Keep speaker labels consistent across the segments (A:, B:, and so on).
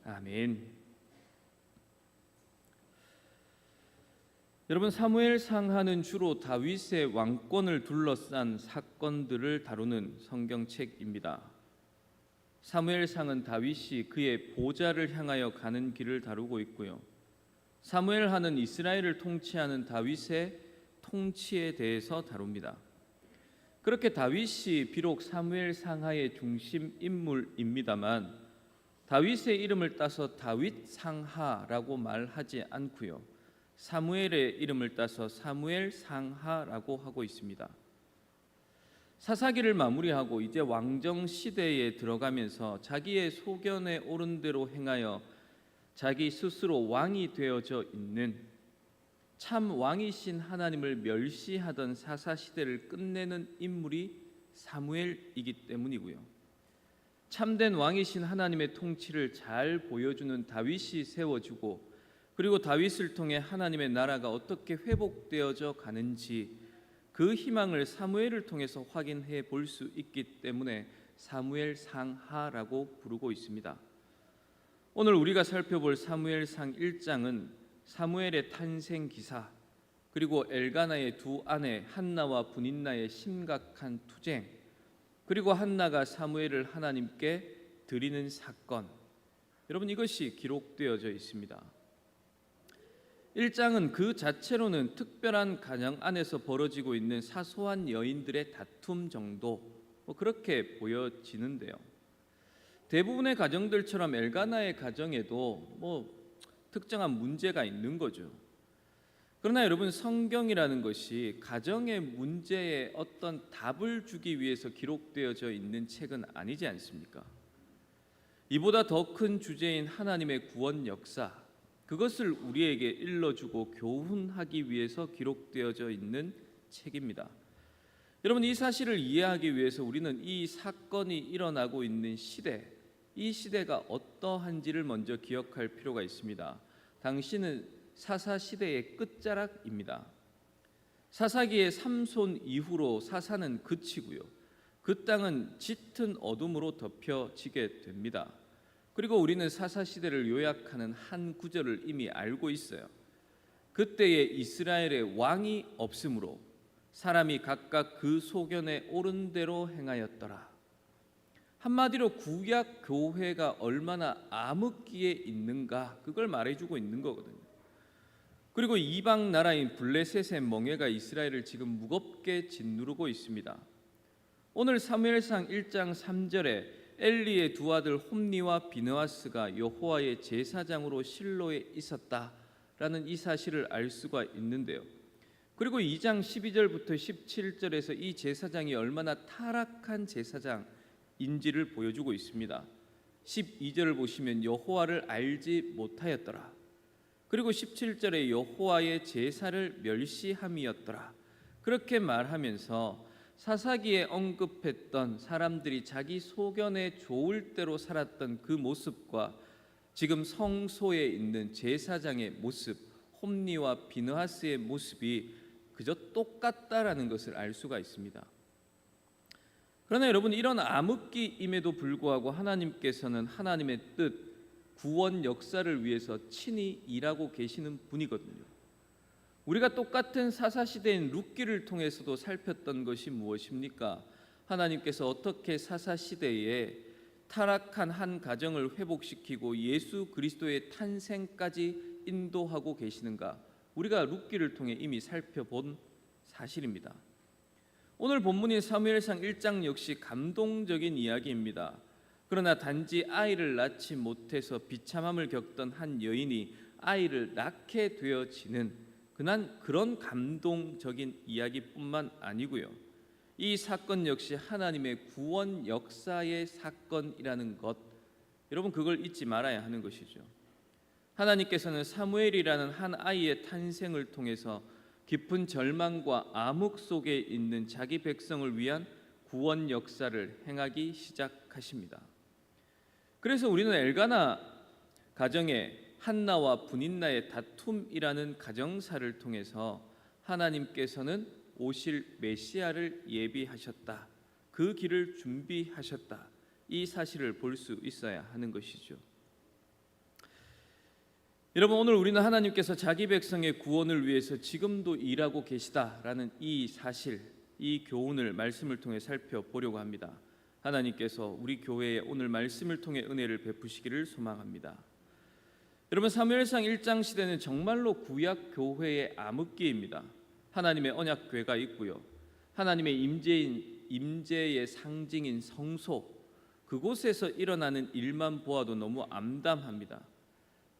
A: 아멘. 여러분, 사무엘상하는 주로 다윗의 왕권을 둘러싼 사건들을 다루는 성경책입니다. 사무엘상은 다윗이 그의 보좌를 향하여 가는 길을 다루고 있고요. 사무엘하는 이스라엘을 통치하는 다윗의 통치에 대해서 다룹니다. 그렇게 다윗이 비록 사무엘상하의 중심 인물입니다만 다윗의 이름을 따서 다윗상하라고 말하지 않고요. 사무엘의 이름을 따서 사무엘상하라고 하고 있습니다. 사사기를 마무리하고 이제 왕정 시대에 들어가면서 자기의 소견에 옳은 대로 행하여 자기 스스로 왕이 되어져 있는 참 왕이신 하나님을 멸시하던 사사 시대를 끝내는 인물이 사무엘이기 때문이고요. 참된 왕이신 하나님의 통치를 잘 보여주는 다윗이 세워지고 그리고 다윗을 통해 하나님의 나라가 어떻게 회복되어져 가는지 그 희망을 사무엘을 통해서 확인해 볼 수 있기 때문에 사무엘상하라고 부르고 있습니다. 오늘 우리가 살펴볼 사무엘상 1장은 사무엘의 탄생 기사, 그리고 엘가나의 두 아내 한나와 브닌나의 심각한 투쟁, 그리고 한나가 사무엘을 하나님께 드리는 사건, 여러분 이것이 기록되어져 있습니다. 1장은 그 자체로는 특별한 가정 안에서 벌어지고 있는 사소한 여인들의 다툼 정도 그렇게 보여지는데요. 대부분의 가정들처럼 엘가나의 가정에도 특정한 문제가 있는 거죠. 그러나 여러분, 성경이라는 것이 가정의 문제에 어떤 답을 주기 위해서 기록되어져 있는 책은 아니지 않습니까? 이보다 더 큰 주제인 하나님의 구원 역사, 그것을 우리에게 일러주고 교훈하기 위해서 기록되어져 있는 책입니다. 여러분, 이 사실을 이해하기 위해서 우리는 이 사건이 일어나고 있는 시대, 이 시대가 어떠한지를 먼저 기억할 필요가 있습니다. 당시는 사사시대의 끝자락입니다. 사사기의 삼손 이후로 사사는 그치고요. 그 땅은 짙은 어둠으로 덮여지게 됩니다. 그리고 우리는 사사시대를 요약하는 한 구절을 이미 알고 있어요. 그때의 이스라엘의 왕이 없으므로 사람이 각각 그 소견에 옳은 대로 행하였더라. 한마디로 구약 교회가 얼마나 암흑기에 있는가, 그걸 말해주고 있는 거거든요. 그리고 이방 나라인 블레셋의 멍에가 이스라엘을 지금 무겁게 짓누르고 있습니다. 오늘 사무엘상 1장 3절에 엘리의 두 아들 홈니와 비느하스가 여호와의 제사장으로 실로에 있었다라는 이 사실을 알 수가 있는데요. 그리고 2장 12절부터 17절에서 이 제사장이 얼마나 타락한 제사장인지를 보여주고 있습니다. 12절을 보시면 여호와를 알지 못하였더라. 그리고 17절에 여호와의 제사를 멸시함이었더라. 그렇게 말하면서 사사기에 언급했던 사람들이 자기 소견에 좋을 대로 살았던 그 모습과 지금 성소에 있는 제사장의 모습, 홈니와 비느하스의 모습이 그저 똑같다라는 것을 알 수가 있습니다. 그러나 여러분, 이런 암흑기임에도 불구하고 하나님께서는 하나님의 뜻, 구원 역사를 위해서 친히 일하고 계시는 분이거든요. 우리가 똑같은 사사시대인 룻기를 통해서도 살폈던 것이 무엇입니까? 하나님께서 어떻게 사사시대에 타락한 한 가정을 회복시키고 예수 그리스도의 탄생까지 인도하고 계시는가? 우리가 룻기를 통해 이미 살펴본 사실입니다. 오늘 본문인 사무엘상 1장 역시 감동적인 이야기입니다. 그러나 단지 아이를 낳지 못해서 비참함을 겪던 한 여인이 아이를 낳게 되어지는 그런 감동적인 이야기뿐만 아니고요. 이 사건 역시 하나님의 구원 역사의 사건이라는 것, 여러분 그걸 잊지 말아야 하는 것이죠. 하나님께서는 사무엘이라는 한 아이의 탄생을 통해서 깊은 절망과 암흑 속에 있는 자기 백성을 위한 구원 역사를 행하기 시작하십니다. 그래서 우리는 엘가나 가정에 한나와 브닌나의 다툼이라는 가정사를 통해서 하나님께서는 오실 메시아를 예비하셨다, 그 길을 준비하셨다, 이 사실을 볼 수 있어야 하는 것이죠. 여러분, 오늘 우리는 하나님께서 자기 백성의 구원을 위해서 지금도 일하고 계시다라는 이 사실, 이 교훈을 말씀을 통해 살펴보려고 합니다. 하나님께서 우리 교회에 오늘 말씀을 통해 은혜를 베푸시기를 소망합니다. 여러분, 사무엘상 1장 시대는 정말로 구약 교회의 암흑기입니다. 하나님의 언약궤가 있고요, 하나님의 임재의 상징인 성소, 그곳에서 일어나는 일만 보아도 너무 암담합니다.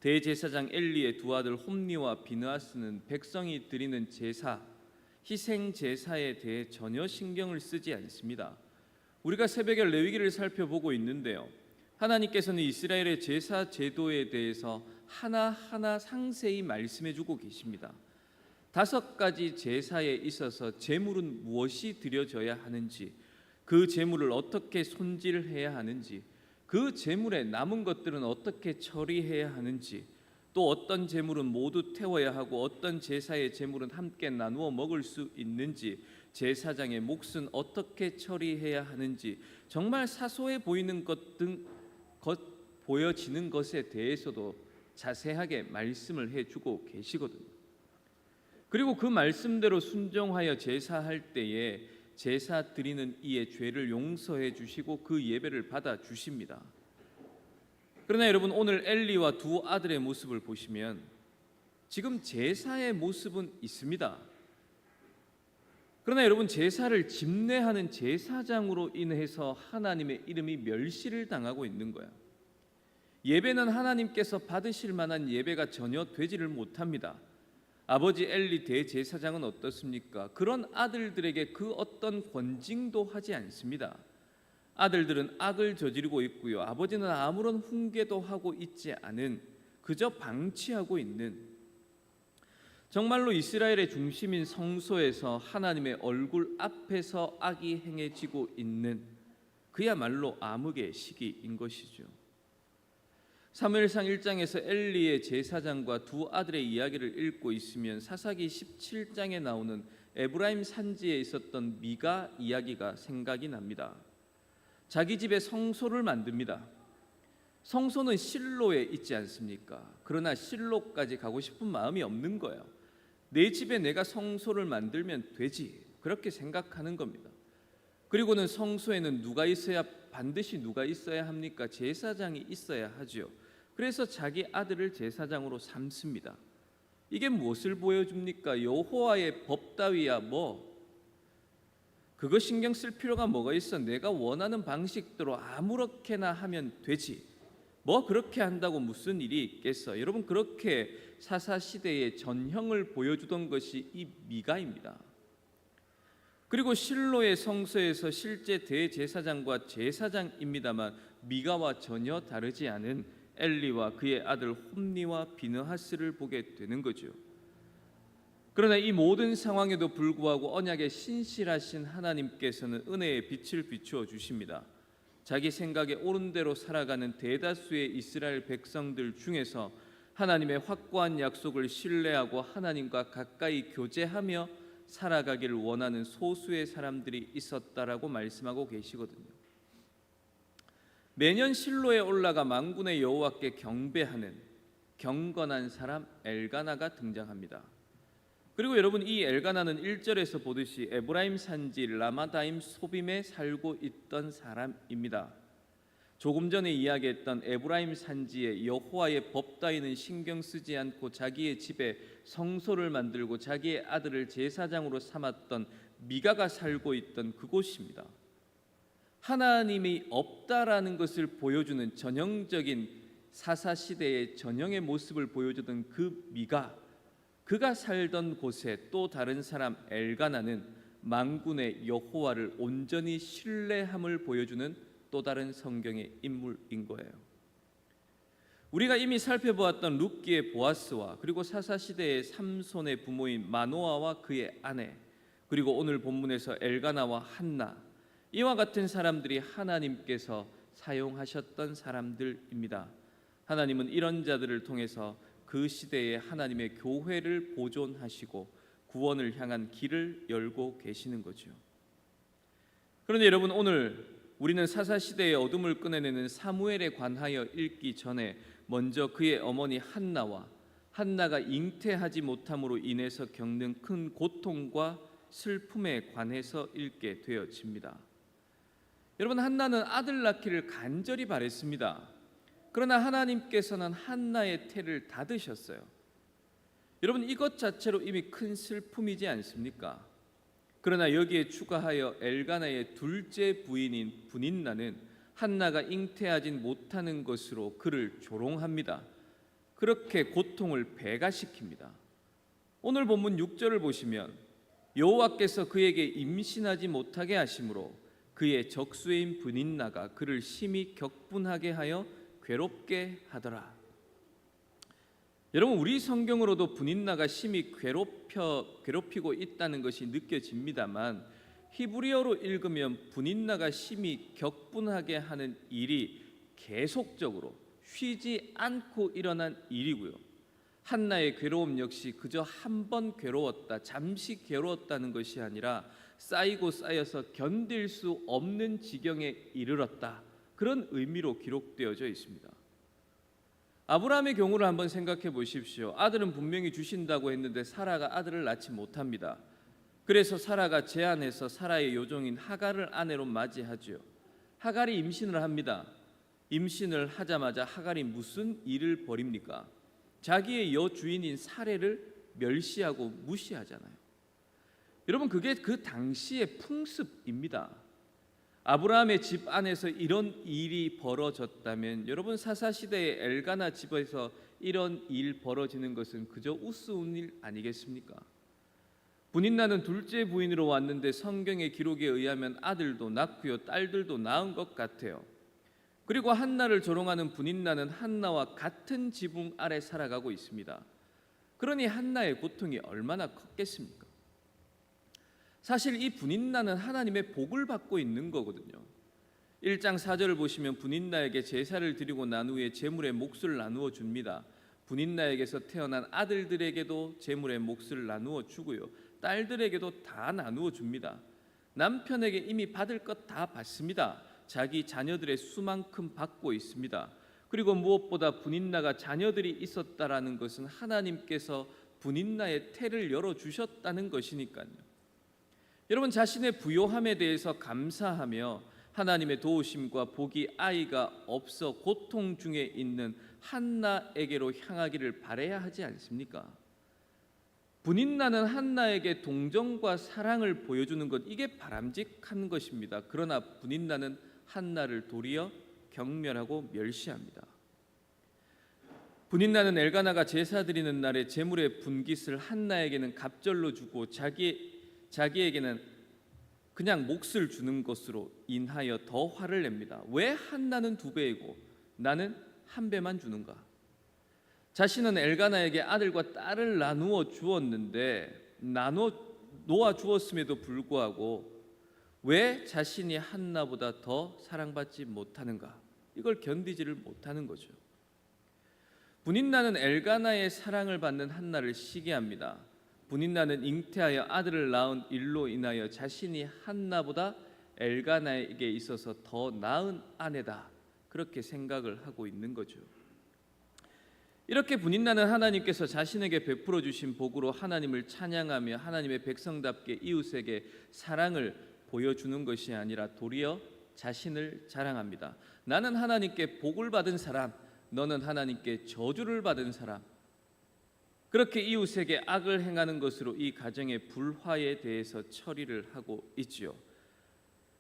A: 대제사장 엘리의 두 아들 홈니와 비느하스는 백성이 드리는 제사, 희생 제사에 대해 전혀 신경을 쓰지 않습니다. 우리가 새벽에 레위기를 살펴보고 있는데요, 하나님께서는 이스라엘의 제사 제도에 대해서 하나하나 상세히 말씀해주고 계십니다. 5가지 제사에 있어서 제물은 무엇이 드려져야 하는지, 그 제물을 어떻게 손질해야 하는지, 그 제물에 남은 것들은 어떻게 처리해야 하는지, 또 어떤 제물은 모두 태워야 하고 어떤 제사의 제물은 함께 나누어 먹을 수 있는지, 제사장의 몫은 어떻게 처리해야 하는지, 정말 사소해 보이는 보여지는 것에 대해서도 자세하게 말씀을 해주고 계시거든요. 그리고 그 말씀대로 순종하여 제사할 때에 제사 드리는 이의 죄를 용서해 주시고 그 예배를 받아 주십니다. 그러나 여러분, 오늘 엘리와 두 아들의 모습을 보시면 지금 제사의 모습은 있습니다. 그러나 여러분, 제사를 집례하는 제사장으로 인해서 하나님의 이름이 멸시를 당하고 있는 거야. 예배는 하나님께서 받으실 만한 예배가 전혀 되지를 못합니다. 아버지 엘리 대제사장은 어떻습니까? 그런 아들들에게 그 어떤 권징도 하지 않습니다. 아들들은 악을 저지르고 있고요, 아버지는 아무런 훈계도 하고 있지 않은, 그저 방치하고 있는, 정말로 이스라엘의 중심인 성소에서 하나님의 얼굴 앞에서 악이 행해지고 있는, 그야말로 암흑의 시기인 것이죠. 사무엘상 1장에서 엘리의 제사장과 두 아들의 이야기를 읽고 있으면 사사기 17장에 나오는 에브라임 산지에 있었던 미가 이야기가 생각이 납니다. 자기 집에 성소를 만듭니다. 성소는 실로에 있지 않습니까? 그러나 실로까지 가고 싶은 마음이 없는 거예요. 내 집에 내가 성소를 만들면 되지, 그렇게 생각하는 겁니다. 그리고는 성소에는 반드시 누가 있어야 합니까? 제사장이 있어야 하죠. 그래서 자기 아들을 제사장으로 삼습니다. 이게 무엇을 보여줍니까? 여호와의 법 따위야 그거 신경 쓸 필요가 뭐가 있어? 내가 원하는 방식대로 아무렇게나 하면 되지, 그렇게 한다고 무슨 일이 있겠어? 여러분, 그렇게 사사시대의 전형을 보여주던 것이 이 미가입니다. 그리고 실로의 성소에서 실제 대제사장과 제사장입니다만 미가와 전혀 다르지 않은 엘리와 그의 아들 홈니와 비느하스를 보게 되는 거죠. 그러나 이 모든 상황에도 불구하고 언약의 신실하신 하나님께서는 은혜의 빛을 비추어 주십니다. 자기 생각에 옳은 대로 살아가는 대다수의 이스라엘 백성들 중에서 하나님의 확고한 약속을 신뢰하고 하나님과 가까이 교제하며 살아가기를 원하는 소수의 사람들이 있었다라고 말씀하고 계시거든요. 매년 실로에 올라가 만군의 여호와께 경배하는 경건한 사람 엘가나가 등장합니다. 그리고 여러분, 이 엘가나는 1절에서 보듯이 에브라임 산지 라마다임 소빔에 살고 있던 사람입니다. 조금 전에 이야기했던 에브라임 산지에 여호와의 법 따위는 신경 쓰지 않고 자기의 집에 성소를 만들고 자기의 아들을 제사장으로 삼았던 미가가 살고 있던 그곳입니다. 하나님이 없다라는 것을 보여주는 전형적인 사사시대의 전형의 모습을 보여주던 그 미가, 그가 살던 곳에 또 다른 사람 엘가나는 만군의 여호와를 온전히 신뢰함을 보여주는 또 다른 성경의 인물인 거예요. 우리가 이미 살펴보았던 룻기의 보아스와 그리고 사사시대의 삼손의 부모인 마노아와 그의 아내, 그리고 오늘 본문에서 엘가나와 한나, 이와 같은 사람들이 하나님께서 사용하셨던 사람들입니다. 하나님은 이런 자들을 통해서 그 시대에 하나님의 교회를 보존하시고 구원을 향한 길을 열고 계시는 거죠. 그런데 여러분, 오늘 우리는 사사시대의 어둠을 끊어내는 사무엘에 관하여 읽기 전에 먼저 그의 어머니 한나와 한나가 잉태하지 못함으로 인해서 겪는 큰 고통과 슬픔에 관해서 읽게 되어집니다. 여러분, 한나는 아들 낳기를 간절히 바랬습니다. 그러나 하나님께서는 한나의 태를 닫으셨어요. 여러분, 이것 자체로 이미 큰 슬픔이지 않습니까? 그러나 여기에 추가하여 엘가나의 둘째 부인인 분인나는 한나가 잉태하지 못하는 것으로 그를 조롱합니다. 그렇게 고통을 배가시킵니다. 오늘 본문 6절을 보시면 여호와께서 그에게 임신하지 못하게 하심으로 그의 적수인 분인나가 그를 심히 격분하게 하여 괴롭게 하더라. 여러분, 우리 성경으로도 분인나가 심히 괴롭히고 있다는 것이 느껴집니다만 히브리어로 읽으면 분인나가 심히 격분하게 하는 일이 계속적으로 쉬지 않고 일어난 일이고요. 한나의 괴로움 역시 그저 한 번 괴로웠다, 잠시 괴로웠다는 것이 아니라 쌓이고 쌓여서 견딜 수 없는 지경에 이르렀다, 그런 의미로 기록되어져 있습니다. 아브라함의 경우를 한번 생각해 보십시오. 아들은 분명히 주신다고 했는데 사라가 아들을 낳지 못합니다. 그래서 사라가 제안해서 사라의 요종인 하갈을 아내로 맞이하죠. 하갈이 임신을 합니다. 임신을 하자마자 하갈이 무슨 일을 벌입니까? 자기의 여주인인 사레를 멸시하고 무시하잖아요. 여러분, 그게 그 당시의 풍습입니다. 아브라함의 집 안에서 이런 일이 벌어졌다면 여러분, 사사시대의 엘가나 집에서 이런 일 벌어지는 것은 그저 우스운 일 아니겠습니까? 분인나는 둘째 부인으로 왔는데 성경의 기록에 의하면 아들도 낳고요, 딸들도 낳은 것 같아요. 그리고 한나를 조롱하는 분인나는 한나와 같은 지붕 아래 살아가고 있습니다. 그러니 한나의 고통이 얼마나 컸겠습니까? 사실 이 분인나는 하나님의 복을 받고 있는 거거든요. 1장 4절을 보시면 분인나에게 제사를 드리고 난 후에 제물의 몫을 나누어 줍니다. 분인나에게서 태어난 아들들에게도 제물의 몫을 나누어 주고요, 딸들에게도 다 나누어 줍니다. 남편에게 이미 받을 것 다 받습니다. 자기 자녀들의 수만큼 받고 있습니다. 그리고 무엇보다 분인나가 자녀들이 있었다라는 것은 하나님께서 분인나의 태를 열어주셨다는 것이니까요. 여러분, 자신의 부요함에 대해서 감사하며 하나님의 도우심과 복이 아이가 없어 고통 중에 있는 한나에게로 향하기를 바라야 하지 않습니까? 분인나는 한나에게 동정과 사랑을 보여주는 것, 이게 바람직한 것입니다. 그러나 분인나는 한나를 도리어 경멸하고 멸시합니다. 분인나는 엘가나가 제사 드리는 날에 제물의 분깃을 한나에게는 갑절로 주고 자기에게는 그냥 몫을 주는 것으로 인하여 더 화를 냅니다. 왜 한나는 2배이고 나는 1배만 주는가? 자신은 엘가나에게 아들과 딸을 나누어 주었는데 놓아 주었음에도 불구하고 왜 자신이 한나보다 더 사랑받지 못하는가? 이걸 견디지를 못하는 거죠. 분인나는 엘가나의 사랑을 받는 한나를 시기합니다. 분인나는 잉태하여 아들을 낳은 일로 인하여 자신이 한나보다 엘가나에게 있어서 더 나은 아내다, 그렇게 생각을 하고 있는 거죠. 이렇게 분인나는 하나님께서 자신에게 베풀어 주신 복으로 하나님을 찬양하며 하나님의 백성답게 이웃에게 사랑을 보여주는 것이 아니라 도리어 자신을 자랑합니다. 나는 하나님께 복을 받은 사람, 너는 하나님께 저주를 받은 사람. 그렇게 이웃에게 악을 행하는 것으로 이 가정의 불화에 대해서 처리를 하고 있지요.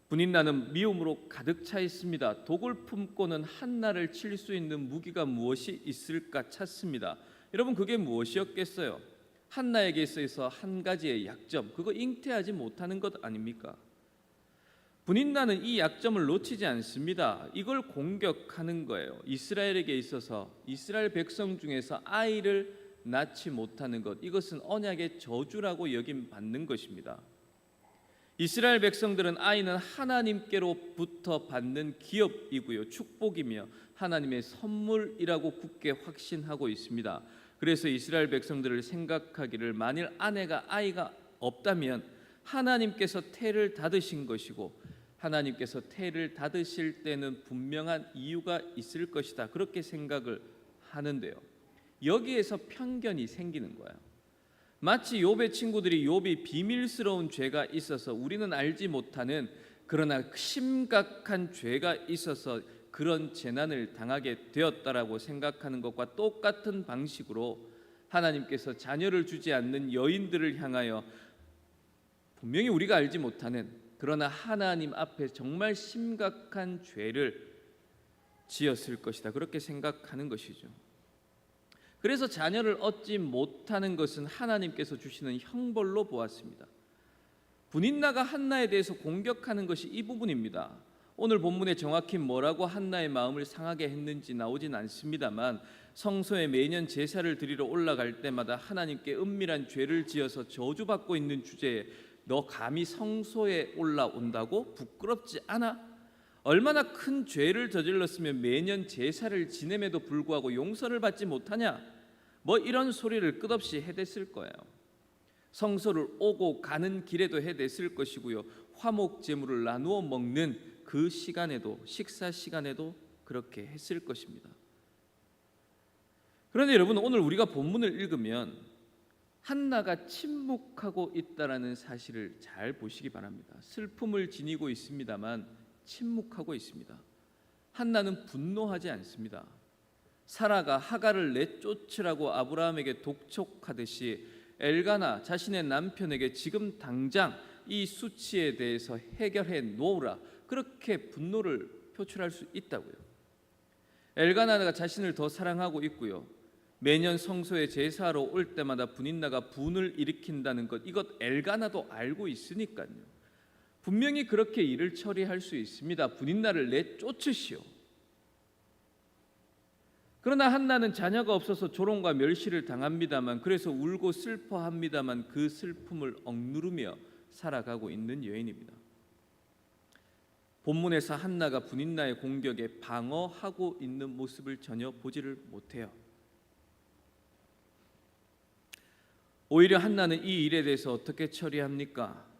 A: 분인나는 미움으로 가득 차 있습니다. 독을 품고는 한나를 칠 수 있는 무기가 무엇이 있을까 찾습니다. 여러분, 그게 무엇이었겠어요? 한나에게 있어서 한 가지의 약점, 그거 잉태하지 못하는 것 아닙니까? 분인나는 이 약점을 놓치지 않습니다. 이걸 공격하는 거예요. 이스라엘에게 있어서 이스라엘 백성 중에서 아이를 낳지 못하는 것, 이것은 언약의 저주라고 여김 받는 것입니다. 이스라엘 백성들은 아이는 하나님께로부터 받는 기업이고요, 축복이며 하나님의 선물이라고 굳게 확신하고 있습니다. 그래서 이스라엘 백성들을 생각하기를 만일 아내가 아이가 없다면 하나님께서 태를 닫으신 것이고 하나님께서 태를 닫으실 때는 분명한 이유가 있을 것이다, 그렇게 생각을 하는데요. 여기에서 편견이 생기는 거예요. 마치 욥의 친구들이 욥이 비밀스러운 죄가 있어서 우리는 알지 못하는, 그러나 심각한 죄가 있어서 그런 재난을 당하게 되었다라고 생각하는 것과 똑같은 방식으로 하나님께서 자녀를 주지 않는 여인들을 향하여 분명히 우리가 알지 못하는, 그러나 하나님 앞에 정말 심각한 죄를 지었을 것이다, 그렇게 생각하는 것이죠. 그래서 자녀를 얻지 못하는 것은 하나님께서 주시는 형벌로 보았습니다. 분인나가 한나에 대해서 공격하는 것이 이 부분입니다. 오늘 본문에 정확히 뭐라고 한나의 마음을 상하게 했는지 나오진 않습니다만, 성소에 매년 제사를 드리러 올라갈 때마다 하나님께 은밀한 죄를 지어서 저주받고 있는 주제에 너 감히 성소에 올라온다고? 부끄럽지 않아? 얼마나 큰 죄를 저질렀으면 매년 제사를 지냄에도 불구하고 용서를 받지 못하냐? 뭐 이런 소리를 끝없이 해댔을 거예요. 성소를 오고 가는 길에도 해댔을 것이고요, 화목 제물을 나누어 먹는 그 시간에도, 식사 시간에도 그렇게 했을 것입니다. 그런데 여러분, 오늘 우리가 본문을 읽으면 한나가 침묵하고 있다라는 사실을 잘 보시기 바랍니다. 슬픔을 지니고 있습니다만 침묵하고 있습니다. 한나는 분노하지 않습니다. 사라가 하갈을 내쫓으라고 아브라함에게 독촉하듯이 엘가나 자신의 남편에게 지금 당장 이 수치에 대해서 해결해 놓으라, 그렇게 분노를 표출할 수 있다고요. 엘가나가 자신을 더 사랑하고 있고요, 매년 성소에 제사하러 올 때마다 분인나가 분을 일으킨다는 것, 이것 엘가나도 알고 있으니까요. 분명히 그렇게 일을 처리할 수 있습니다. 분인나를 내쫓으시오. 그러나 한나는 자녀가 없어서 조롱과 멸시를 당합니다만, 그래서 울고 슬퍼합니다만 그 슬픔을 억누르며 살아가고 있는 여인입니다. 본문에서 한나가 분인나의 공격에 방어하고 있는 모습을 전혀 보지를 못해요. 오히려 한나는 이 일에 대해서 어떻게 처리합니까?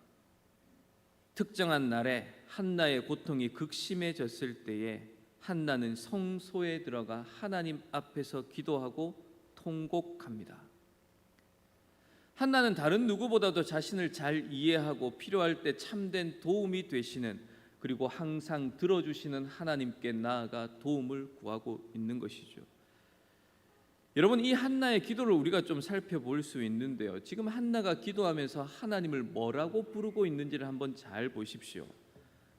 A: 특정한 날에 한나의 고통이 극심해졌을 때에 한나는 성소에 들어가 하나님 앞에서 기도하고 통곡합니다. 한나는 다른 누구보다도 자신을 잘 이해하고 필요할 때 참된 도움이 되시는, 그리고 항상 들어주시는 하나님께 나아가 도움을 구하고 있는 것이죠. 여러분, 이 한나의 기도를 우리가 좀 살펴볼 수 있는데요, 지금 한나가 기도하면서 하나님을 뭐라고 부르고 있는지를 한번 잘 보십시오.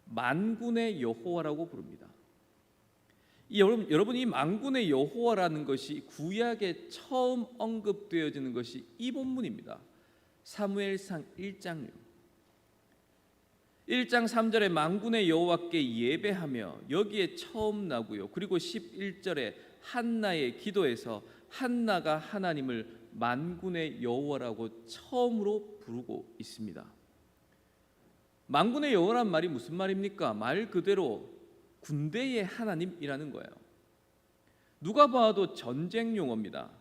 A: 만군의 여호와라고 부릅니다. 여러분, 이 만군의 여호와라는 것이 구약에 처음 언급되어지는 것이 이 본문입니다. 사무엘상 1장요. 1장 3절에 만군의 여호와께 예배하며, 여기에 처음 나고요. 그리고 11절에 한나의 기도에서 한나가 하나님을 만군의 여호와라고 처음으로 부르고 있습니다. 만군의 여호와란 말이 무슨 말입니까? 말 그대로 군대의 하나님이라는 거예요. 누가 봐도 전쟁 용어입니다.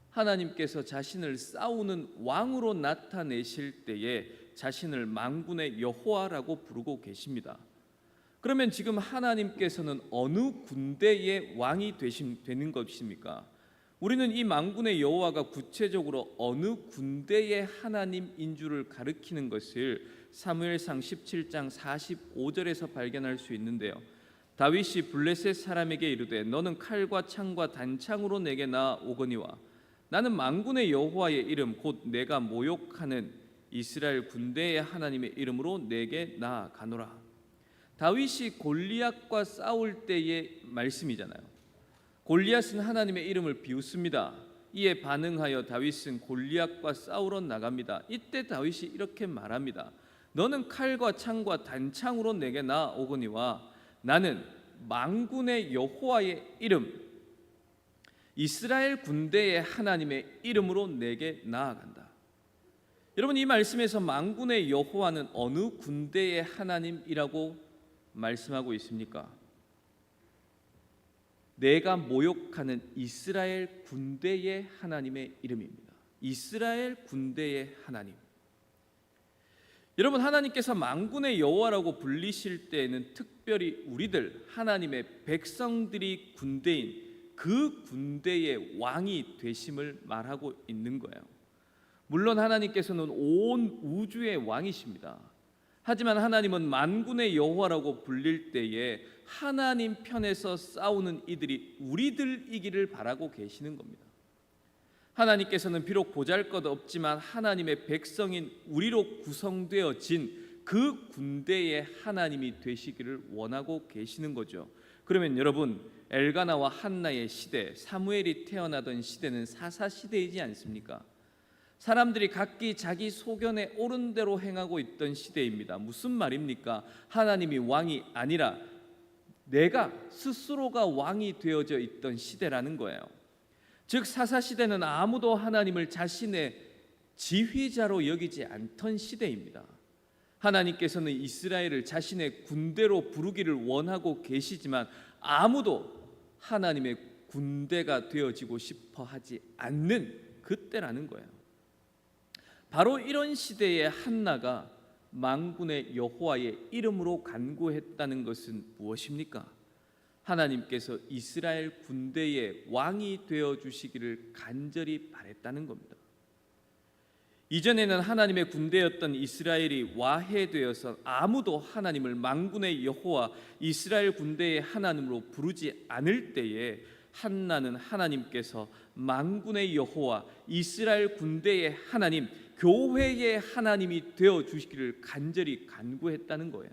A: 하나님께서 자신을 싸우는 왕으로 나타내실 때에 자신을 만군의 여호와라고 부르고 계십니다. 그러면 지금 하나님께서는 어느 군대의 왕이 되는 것입니까? 우리는 이 만군의 여호와가 구체적으로 어느 군대의 하나님인 줄을 가리키는 것을 사무엘상 17장 45절에서 발견할 수 있는데요, 다윗이 블레셋 사람에게 이르되 너는 칼과 창과 단창으로 내게 나오거니와 나는 만군의 여호와의 이름 곧 내가 모욕하는 이스라엘 군대의 하나님의 이름으로 내게 나아가노라. 다윗이 골리앗과 싸울 때의 말씀이잖아요. 골리앗은 하나님의 이름을 비웃습니다. 이에 반응하여 다윗은 골리앗과 싸우러 나갑니다. 이때 다윗이 이렇게 말합니다. 너는 칼과 창과 단창으로 내게 나아오거니와 나는 만군의 여호와의 이름, 이스라엘 군대의 하나님의 이름으로 내게 나아간다. 여러분, 이 말씀에서 만군의 여호와는 어느 군대의 하나님이라고 말씀하고 있습니까? 내가 모욕하는 이스라엘 군대의 하나님의 이름입니다. 이스라엘 군대의 하나님. 여러분, 하나님께서 만군의 여호와라고 불리실 때에는 특별히 우리들 하나님의 백성들이 군대인 그 군대의 왕이 되심을 말하고 있는 거예요. 물론 하나님께서는 온 우주의 왕이십니다. 하지만 하나님은 만군의 여호와라고 불릴 때에 하나님 편에서 싸우는 이들이 우리들이기를 바라고 계시는 겁니다. 하나님께서는 비록 보잘것없지만 하나님의 백성인 우리로 구성되어진 그 군대의 하나님이 되시기를 원하고 계시는 거죠. 그러면 여러분, 엘가나와 한나의 시대, 사무엘이 태어나던 시대는 사사시대이지 않습니까? 사람들이 각기 자기 소견에 옳은 대로 행하고 있던 시대입니다. 무슨 말입니까? 하나님이 왕이 아니라 내가 스스로가 왕이 되어져 있던 시대라는 거예요. 즉 사사시대는 아무도 하나님을 자신의 지휘자로 여기지 않던 시대입니다. 하나님께서는 이스라엘을 자신의 군대로 부르기를 원하고 계시지만 아무도 하나님의 군대가 되어지고 싶어 하지 않는 그때라는 거예요. 바로 이런 시대에 한나가 만군의 여호와의 이름으로 간구했다는 것은 무엇입니까? 하나님께서 이스라엘 군대의 왕이 되어 주시기를 간절히 바랬다는 겁니다. 이전에는 하나님의 군대였던 이스라엘이 와해되어서 아무도 하나님을 만군의 여호와 이스라엘 군대의 하나님으로 부르지 않을 때에 한나는 하나님께서 만군의 여호와 이스라엘 군대의 하나님, 교회의 하나님이 되어 주시기를 간절히 간구했다는 거예요.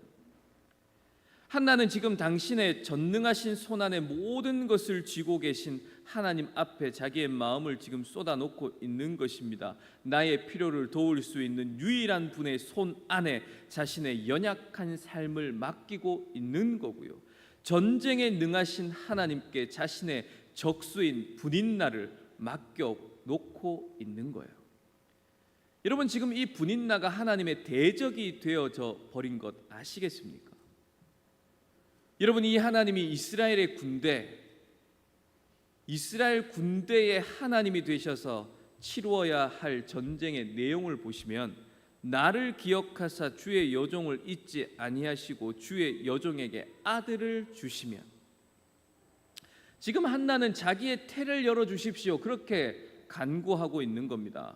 A: 한나는 지금 당신의 전능하신 손안에 모든 것을 쥐고 계신 하나님 앞에 자기의 마음을 지금 쏟아놓고 있는 것입니다. 나의 필요를 도울 수 있는 유일한 분의 손 안에 자신의 연약한 삶을 맡기고 있는 거고요. 전쟁에 능하신 하나님께 자신의 적수인 분인나를 맡겨놓고 있는 거예요. 여러분, 지금 이 분인나가 하나님의 대적이 되어져 버린 것 아시겠습니까? 여러분, 이 하나님이 이스라엘의 군대, 이스라엘 군대의 하나님이 되셔서 치루어야 할 전쟁의 내용을 보시면 나를 기억하사 주의 여종을 잊지 아니하시고 주의 여종에게 아들을 주시면, 지금 한나는 자기의 태를 열어주십시오 그렇게 간구하고 있는 겁니다.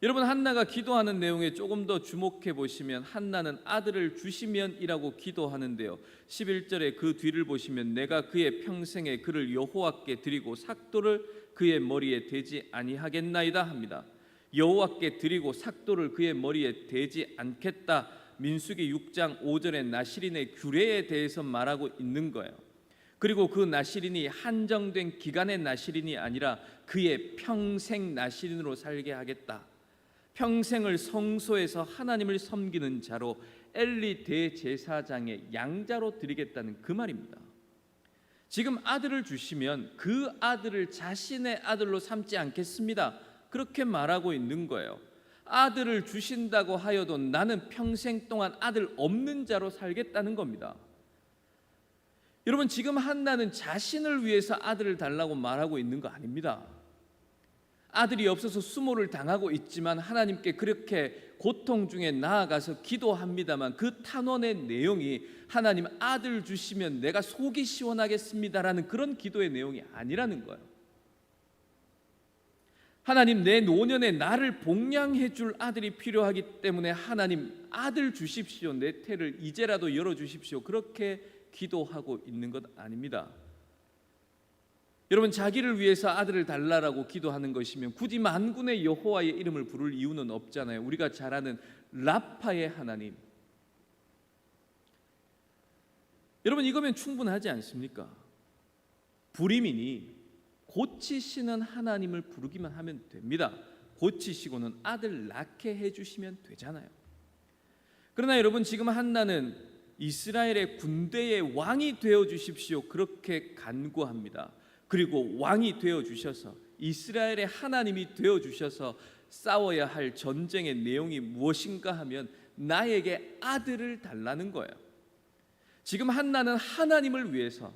A: 여러분, 한나가 기도하는 내용에 조금 더 주목해 보시면 한나는 아들을 주시면이라고 기도하는데요, 11절에 그 뒤를 보시면 내가 그의 평생에 그를 여호와께 드리고 삭도를 그의 머리에 대지 아니하겠나이다 합니다. 여호와께 드리고 삭도를 그의 머리에 대지 않겠다, 민수기 6장 5절의 나실인의 규례에 대해서 말하고 있는 거예요. 그리고 그 나실인이 한정된 기간의 나실인이 아니라 그의 평생 나실인으로 살게 하겠다, 평생을 성소에서 하나님을 섬기는 자로 엘리 대제사장의 양자로 드리겠다는 그 말입니다. 지금 아들을 주시면 그 아들을 자신의 아들로 삼지 않겠습니다 그렇게 말하고 있는 거예요. 아들을 주신다고 하여도 나는 평생 동안 아들 없는 자로 살겠다는 겁니다. 여러분, 지금 한나는 자신을 위해서 아들을 달라고 말하고 있는 거 아닙니다. 아들이 없어서 수모를 당하고 있지만 하나님께 그렇게 고통 중에 나아가서 기도합니다만 그 탄원의 내용이 하나님 아들 주시면 내가 속이 시원하겠습니다라는 그런 기도의 내용이 아니라는 거예요. 하나님, 내 노년에 나를 복양해 줄 아들이 필요하기 때문에 하나님 아들 주십시오, 내 태를 이제라도 열어주십시오 그렇게 기도하고 있는 것 아닙니다. 여러분, 자기를 위해서 아들을 달라라고 기도하는 것이면 굳이 만군의 여호와의 이름을 부를 이유는 없잖아요. 우리가 잘 아는 라파의 하나님, 여러분 이거면 충분하지 않습니까? 불임이니 고치시는 하나님을 부르기만 하면 됩니다. 고치시고는 아들 낳게 해주시면 되잖아요. 그러나 여러분, 지금 한나는 이스라엘의 군대의 왕이 되어 주십시오 그렇게 간구합니다. 그리고 왕이 되어 주셔서 이스라엘의 하나님이 되어 주셔서 싸워야 할 전쟁의 내용이 무엇인가 하면 나에게 아들을 달라는 거예요. 지금 한나는 하나님을 위해서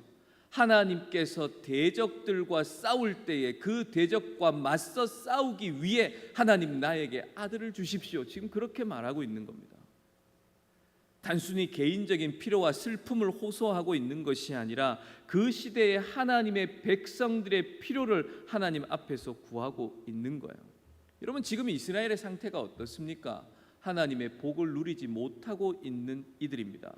A: 하나님께서 대적들과 싸울 때에 그 대적과 맞서 싸우기 위해 하나님 나에게 아들을 주십시오 지금 그렇게 말하고 있는 겁니다. 단순히 개인적인 필요와 슬픔을 호소하고 있는 것이 아니라 그 시대의 하나님의 백성들의 필요를 하나님 앞에서 구하고 있는 거예요. 여러분, 지금 이스라엘의 상태가 어떻습니까? 하나님의 복을 누리지 못하고 있는 이들입니다.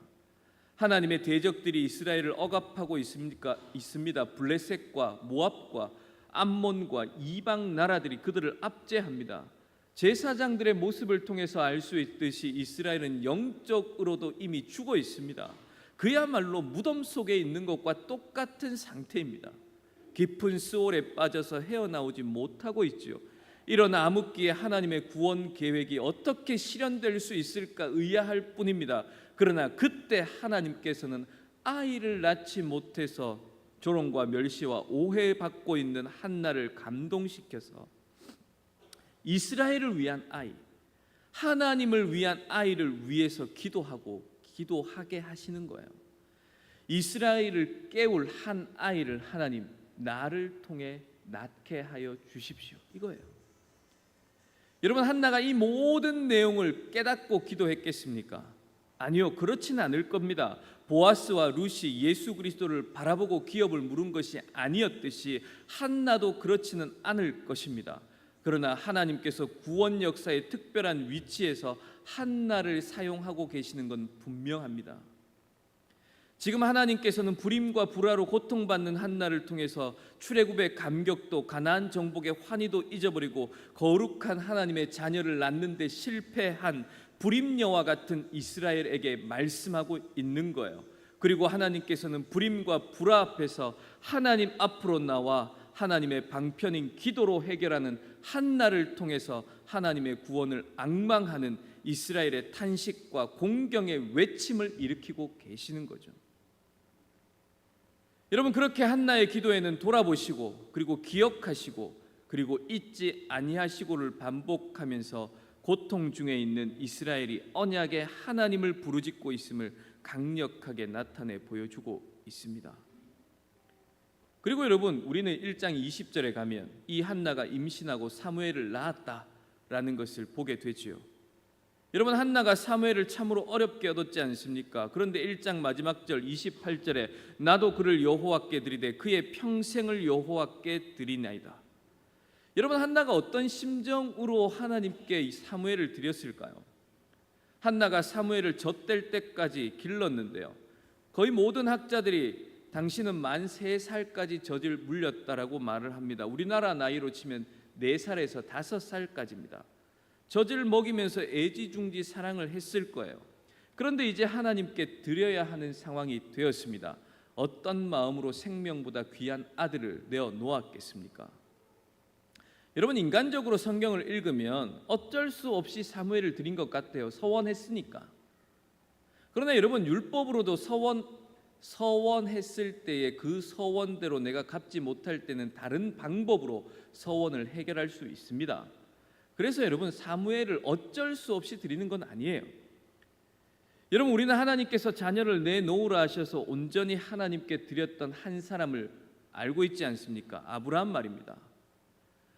A: 하나님의 대적들이 이스라엘을 억압하고 있습니다. 블레셋과 모압과 암몬과 이방 나라들이 그들을 압제합니다. 제사장들의 모습을 통해서 알 수 있듯이 이스라엘은 영적으로도 이미 죽어 있습니다. 그야말로 무덤 속에 있는 것과 똑같은 상태입니다. 깊은 수월에 빠져서 헤어나오지 못하고 있지요. 이런 암흑기에 하나님의 구원 계획이 어떻게 실현될 수 있을까 의아할 뿐입니다. 그러나 그때 하나님께서는 아이를 낳지 못해서 조롱과 멸시와 오해받고 있는 한나를 감동시켜서 이스라엘을 위한 아이, 하나님을 위한 아이를 위해서 기도하게 하시는 거예요. 이스라엘을 깨울 한 아이를 하나님 나를 통해 낳게 하여 주십시오, 이거예요. 여러분, 한나가 이 모든 내용을 깨닫고 기도했겠습니까? 아니요, 그렇지는 않을 겁니다. 보아스와 룻이 예수 그리스도를 바라보고 기업을 물은 것이 아니었듯이 한나도 그렇지는 않을 것입니다. 그러나 하나님께서 구원 역사의 특별한 위치에서 한나를 사용하고 계시는 건 분명합니다. 지금 하나님께서는 불임과 불화로 고통받는 한나를 통해서 출애굽의 감격도 가나안 정복의 환희도 잊어버리고 거룩한 하나님의 자녀를 낳는 데 실패한 불임녀와 같은 이스라엘에게 말씀하고 있는 거예요. 그리고 하나님께서는 불임과 불화 앞에서 하나님 앞으로 나와 하나님의 방편인 기도로 해결하는 한나를 통해서 하나님의 구원을 앙망하는 이스라엘의 탄식과 공경의 외침을 일으키고 계시는 거죠. 여러분, 그렇게 한나의 기도에는 돌아보시고 그리고 기억하시고 그리고 잊지 아니하시고를 반복하면서 고통 중에 있는 이스라엘이 언약의 하나님을 부르짖고 있음을 강력하게 나타내 보여주고 있습니다. 그리고 여러분, 우리는 1장 20절에 가면 이 한나가 임신하고 사무엘을 낳았다라는 것을 보게 되지요. 여러분, 한나가 사무엘을 참으로 어렵게 얻었지 않습니까? 그런데 1장 마지막 절 28절에 나도 그를 여호와께 드리되 그의 평생을 여호와께 드리나이다. 여러분, 한나가 어떤 심정으로 하나님께 이 사무엘을 드렸을까요? 한나가 사무엘을 젖될 때까지 길렀는데요, 거의 모든 학자들이 당신은 만 3살까지 젖을 물렸다라고 말을 합니다. 우리나라 나이로 치면 4살에서 5살까지입니다. 젖을 먹이면서 애지중지 사랑을 했을 거예요. 그런데 이제 하나님께 드려야 하는 상황이 되었습니다. 어떤 마음으로 생명보다 귀한 아들을 내어 놓았겠습니까? 여러분, 인간적으로 성경을 읽으면 어쩔 수 없이 사무엘을 드린 것 같아요. 서원했으니까. 그러나 여러분, 율법으로도 서원했을 때에 그 서원대로 내가 갚지 못할 때는 다른 방법으로 서원을 해결할 수 있습니다. 그래서 여러분, 사무엘을 어쩔 수 없이 드리는 건 아니에요. 여러분, 우리는 하나님께서 자녀를 내놓으라 하셔서 온전히 하나님께 드렸던 한 사람을 알고 있지 않습니까? 아브라함 말입니다.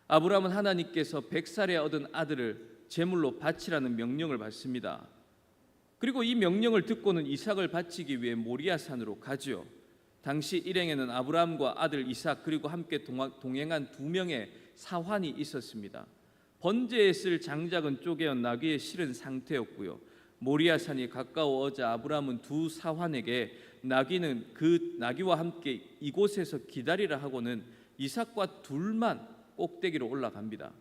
A: 아브라함은 하나님께서 100살에 얻은 아들을 제물로 바치라는 명령을 받습니다. 그리고 이 명령을 듣고는 이삭을 바치기 위해 모리아 산으로 가죠. 당시 일행에는 아브라함과 아들 이삭 그리고 함께 동행한 2명의 사환이 있었습니다. 번제에 쓸 장작은 쪼개어 나귀에 실은 상태였고요. 모리아 산이 가까워오자 아브라함은 2 사환에게 나귀와 함께 이곳에서 기다리라 하고는 이삭과 둘만 꼭대기로 올라갑니다.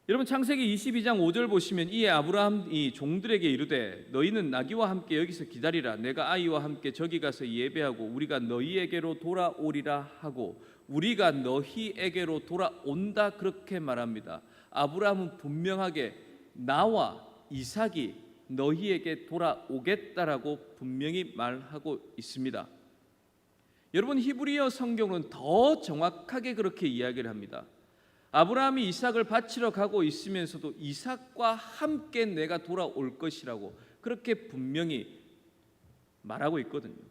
A: 여러분, 창세기 22장 5절 보시면 이에 아브라함이 종들에게 이르되 너희는 나귀와 함께 여기서 기다리라. 내가 아이와 함께 저기 가서 예배하고 우리가 너희에게로 돌아오리라 하고 우리가 너희에게로 돌아온다, 그렇게 말합니다. 아브라함은 분명하게 나와 이삭이 너희에게 돌아오겠다라고 분명히 말하고 있습니다. 여러분, 히브리어 성경은 더 정확하게 그렇게 이야기를 합니다. 아브라함이 이삭을 바치러 가고 있으면서도 이삭과 함께 내가 돌아올 것이라고 그렇게 분명히 말하고 있거든요.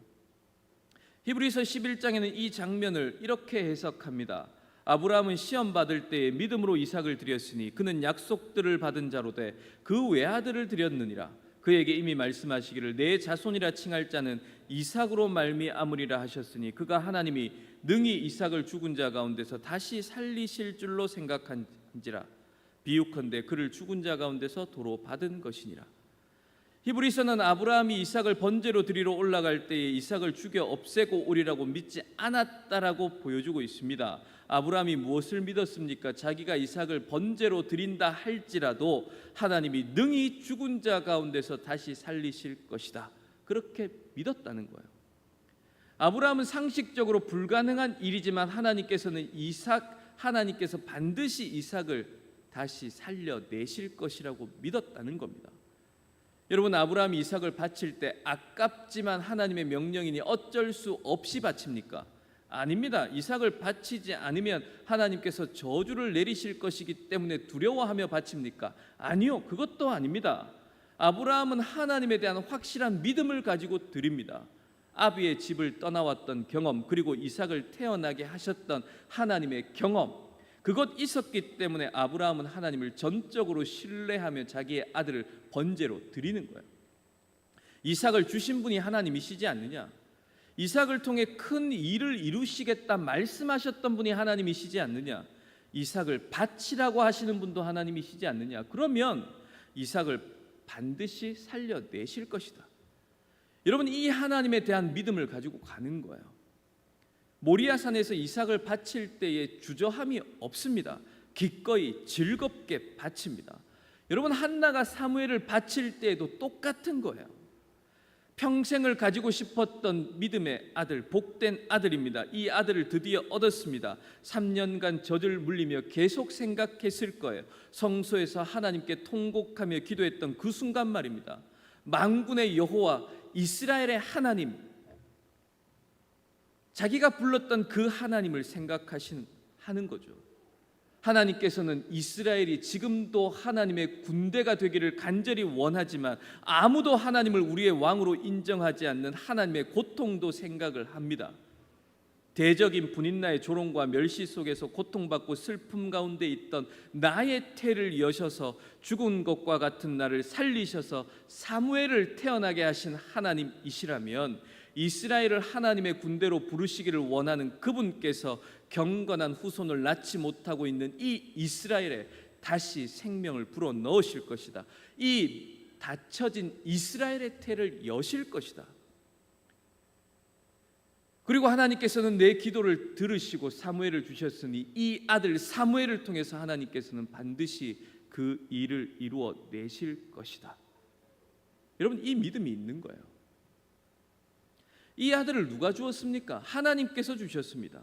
A: 히브리서 11장에는 이 장면을 이렇게 해석합니다. 아브라함은 시험 받을 때에 믿음으로 이삭을 드렸으니 그는 약속들을 받은 자로 돼 그 외아들을 드렸느니라. 그에게 이미 말씀하시기를 내 자손이라 칭할 자는 이삭으로 말미암으리라 하셨으니 그가 하나님이 능히 이삭을 죽은 자 가운데서 다시 살리실 줄로 생각한지라 비유컨대 그를 죽은 자 가운데서 도로 받은 것이니라. 히브리서는 아브라함이 이삭을 번제로 드리러 올라갈 때에 이삭을 죽여 없애고 오리라고 믿지 않았다라고 보여주고 있습니다. 아브라함이 무엇을 믿었습니까? 자기가 이삭을 번제로 드린다 할지라도 하나님이 능히 죽은 자 가운데서 다시 살리실 것이다, 그렇게 믿었다는 거예요. 아브라함은 상식적으로 불가능한 일이지만 하나님께서 반드시 이삭을 다시 살려내실 것이라고 믿었다는 겁니다. 여러분, 아브라함이 이삭을 바칠 때 아깝지만 하나님의 명령이니 어쩔 수 없이 바칩니까? 아닙니다. 이삭을 바치지 않으면 하나님께서 저주를 내리실 것이기 때문에 두려워하며 바칩니까? 아니요, 그것도 아닙니다. 아브라함은 하나님에 대한 확실한 믿음을 가지고 드립니다. 아비의 집을 떠나왔던 경험, 그리고 이삭을 태어나게 하셨던 하나님의 경험, 그것 있었기 때문에 아브라함은 하나님을 전적으로 신뢰하며 자기의 아들을 번제로 드리는 거예요. 이삭을 주신 분이 하나님이시지 않느냐? 이삭을 통해 큰 일을 이루시겠다 말씀하셨던 분이 하나님이시지 않느냐? 이삭을 바치라고 하시는 분도 하나님이시지 않느냐? 그러면 이삭을 반드시 살려내실 것이다. 여러분, 이 하나님에 대한 믿음을 가지고 가는 거예요. 모리아산에서 이삭을 바칠 때에 주저함이 없습니다. 기꺼이 즐겁게 바칩니다. 여러분, 한나가 사무엘을 바칠 때에도 똑같은 거예요. 평생을 가지고 싶었던 믿음의 아들, 복된 아들입니다. 이 아들을 드디어 얻었습니다. 3년간 젖을 물리며 계속 생각했을 거예요. 성소에서 하나님께 통곡하며 기도했던 그 순간 말입니다. 만군의 여호와, 이스라엘의 하나님, 자기가 불렀던 그 하나님을 생각하는 거죠. 하나님께서는 이스라엘이 지금도 하나님의 군대가 되기를 간절히 원하지만 아무도 하나님을 우리의 왕으로 인정하지 않는 하나님의 고통도 생각을 합니다. 대적인 분인나의 조롱과 멸시 속에서 고통받고 슬픔 가운데 있던 나의 태를 여셔서 죽은 것과 같은 나를 살리셔서 사무엘을 태어나게 하신 하나님이시라면 이스라엘을 하나님의 군대로 부르시기를 원하는 그분께서 경건한 후손을 낳지 못하고 있는 이 이스라엘에 다시 생명을 불어 넣으실 것이다. 이 닫혀진 이스라엘의 태를 여실 것이다. 그리고 하나님께서는 내 기도를 들으시고 사무엘을 주셨으니 이 아들 사무엘을 통해서 하나님께서는 반드시 그 일을 이루어 내실 것이다. 여러분, 이 믿음이 있는 거예요. 이 아들을 누가 주었습니까? 하나님께서 주셨습니다.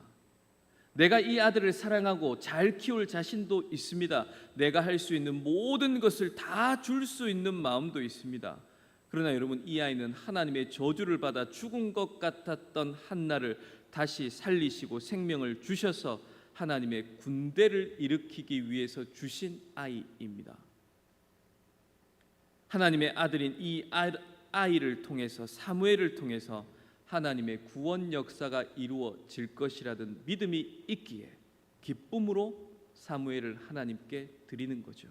A: 내가 이 아들을 사랑하고 잘 키울 자신도 있습니다. 내가 할 수 있는 모든 것을 다 줄 수 있는 마음도 있습니다. 그러나 여러분, 이 아이는 하나님의 저주를 받아 죽은 것 같았던 한나를 다시 살리시고 생명을 주셔서 하나님의 군대를 일으키기 위해서 주신 아이입니다. 하나님의 아들인 이 아이를 통해서, 사무엘을 통해서 하나님의 구원 역사가 이루어질 것이라는 믿음이 있기에 기쁨으로 사무엘을 하나님께 드리는 거죠.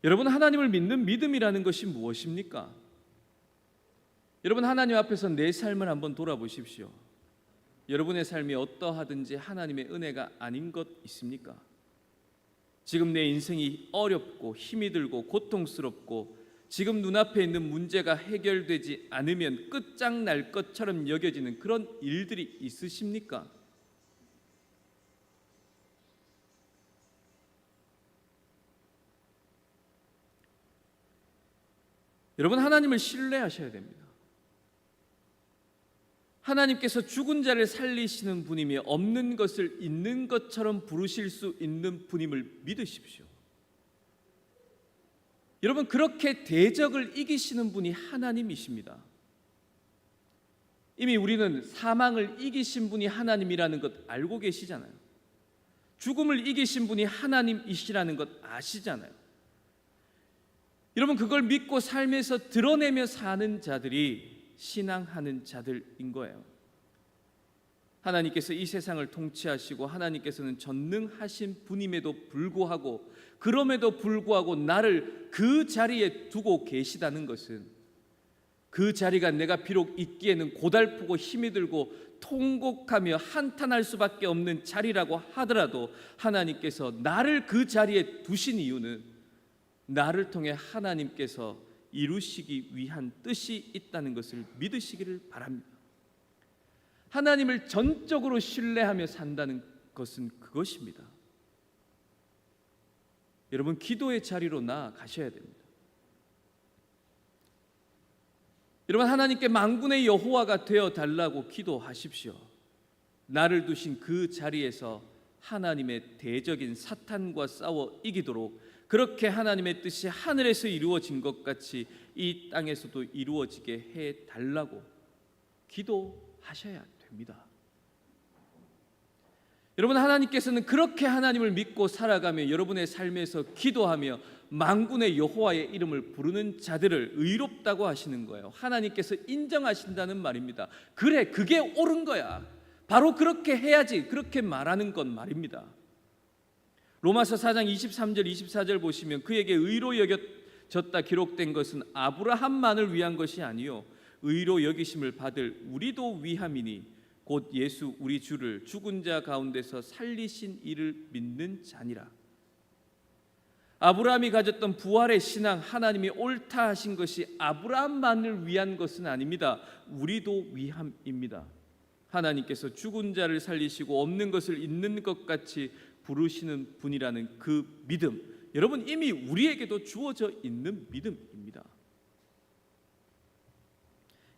A: 여러분, 하나님을 믿는 믿음이라는 것이 무엇입니까? 여러분, 하나님 앞에서 내 삶을 한번 돌아보십시오. 여러분의 삶이 어떠하든지 하나님의 은혜가 아닌 것 있습니까? 지금 내 인생이 어렵고 힘이 들고 고통스럽고 지금 눈앞에 있는 문제가 해결되지 않으면 끝장날 것처럼 여겨지는 그런 일들이 있으십니까? 여러분, 하나님을 신뢰하셔야 됩니다. 하나님께서 죽은 자를 살리시는 분이며 없는 것을 있는 것처럼 부르실 수 있는 분임을 믿으십시오. 여러분, 그렇게 대적을 이기시는 분이 하나님이십니다. 이미 우리는 사망을 이기신 분이 하나님이라는 것 알고 계시잖아요. 죽음을 이기신 분이 하나님이시라는 것 아시잖아요. 여러분, 그걸 믿고 삶에서 드러내며 사는 자들이 신앙하는 자들인 거예요. 하나님께서 이 세상을 통치하시고 하나님께서는 전능하신 분임에도 불구하고, 그럼에도 불구하고 나를 그 자리에 두고 계시다는 것은, 그 자리가 내가 비록 있기에는 고달프고 힘이 들고 통곡하며 한탄할 수밖에 없는 자리라고 하더라도 하나님께서 나를 그 자리에 두신 이유는 나를 통해 하나님께서 이루시기 위한 뜻이 있다는 것을 믿으시기를 바랍니다. 하나님을 전적으로 신뢰하며 산다는 것은 그것입니다. 여러분, 기도의 자리로 나아가셔야 됩니다. 여러분, 하나님께 만군의 여호와가 되어 달라고 기도하십시오. 나를 두신 그 자리에서 하나님의 대적인 사탄과 싸워 이기도록, 그렇게 하나님의 뜻이 하늘에서 이루어진 것 같이 이 땅에서도 이루어지게 해 달라고 기도하셔야 됩니다. 여러분, 하나님께서는 그렇게 하나님을 믿고 살아가며 여러분의 삶에서 기도하며 만군의 여호와의 이름을 부르는 자들을 의롭다고 하시는 거예요. 하나님께서 인정하신다는 말입니다. 그래, 그게 옳은 거야. 바로 그렇게 해야지. 그렇게 말하는 건 말입니다. 로마서 4장 23절 24절 보시면 그에게 의로 여겨졌다 기록된 것은 아브라함만을 위한 것이 아니요 의로 여기심을 받을 우리도 위함이니 곧 예수 우리 주를 죽은 자 가운데서 살리신 이를 믿는 자니라. 아브라함이 가졌던 부활의 신앙, 하나님이 옳다 하신 것이 아브라함만을 위한 것은 아닙니다. 우리도 위함입니다. 하나님께서 죽은 자를 살리시고 없는 것을 있는 것 같이 부르시는 분이라는 그 믿음, 여러분 이미 우리에게도 주어져 있는 믿음입니다.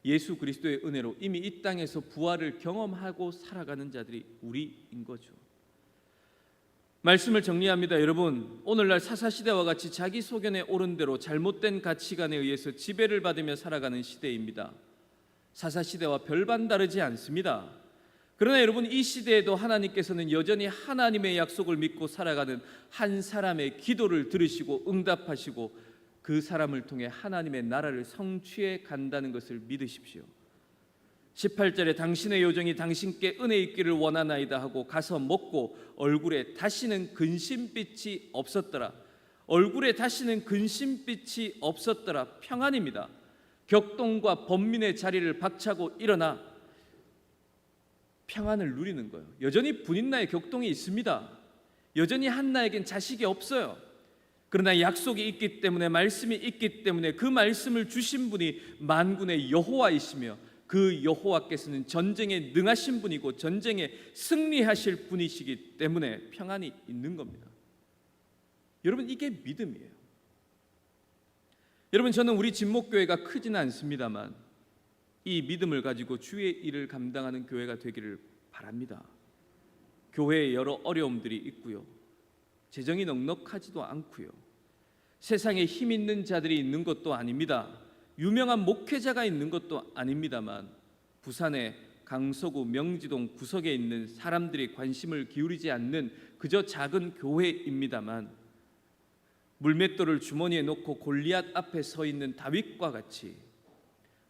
A: 예수 그리스도의 은혜로 이미 이 땅에서 부활을 경험하고 살아가는 자들이 우리인 거죠. 말씀을 정리합니다. 여러분, 오늘날 사사시대와 같이 자기 소견에 옳은 대로 잘못된 가치관에 의해서 지배를 받으며 살아가는 시대입니다. 사사시대와 별반 다르지 않습니다. 그러나 여러분, 이 시대에도 하나님께서는 여전히 하나님의 약속을 믿고 살아가는 한 사람의 기도를 들으시고 응답하시고 그 사람을 통해 하나님의 나라를 성취해 간다는 것을 믿으십시오. 18절에 당신의 요정이 당신께 은혜 있기를 원하나이다 하고 가서 먹고 얼굴에 다시는 근심빛이 없었더라. 얼굴에 다시는 근심빛이 없었더라. 평안입니다. 격동과 번민의 자리를 박차고 일어나 평안을 누리는 거예요. 여전히 분인나의 격동이 있습니다. 여전히 한나에겐 자식이 없어요. 그러나 약속이 있기 때문에, 말씀이 있기 때문에 그 말씀을 주신 분이 만군의 여호와이시며 그 여호와께서는 전쟁에 능하신 분이고 전쟁에 승리하실 분이시기 때문에 평안이 있는 겁니다. 여러분, 이게 믿음이에요. 여러분, 저는 우리 진목교회가 크지는 않습니다만 이 믿음을 가지고 주의 일을 감당하는 교회가 되기를 바랍니다. 교회에 여러 어려움들이 있고요, 재정이 넉넉하지도 않고요, 세상에 힘 있는 자들이 있는 것도 아닙니다. 유명한 목회자가 있는 것도 아닙니다만 부산의 강서구 명지동 구석에 있는 사람들이 관심을 기울이지 않는 그저 작은 교회입니다만 물맷돌을 주머니에 넣고 골리앗 앞에 서 있는 다윗과 같이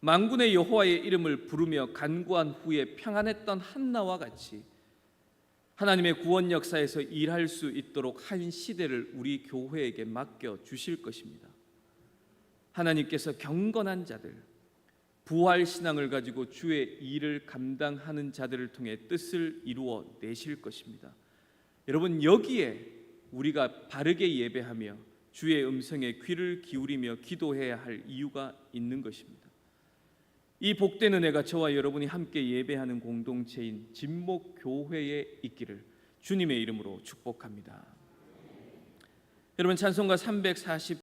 A: 만군의 여호와의 이름을 부르며 간구한 후에 평안했던 한나와 같이 하나님의 구원 역사에서 일할 수 있도록 한 시대를 우리 교회에게 맡겨 주실 것입니다. 하나님께서 경건한 자들, 부활 신앙을 가지고 주의 일을 감당하는 자들을 통해 뜻을 이루어 내실 것입니다. 여러분, 여기에 우리가 바르게 예배하며 주의 음성에 귀를 기울이며 기도해야 할 이유가 있는 것입니다. 이 복된 은혜가 저와 여러분이 함께 예배하는 공동체인 진목교회에 있기를 주님의 이름으로 축복합니다. 여러분, 찬송가 340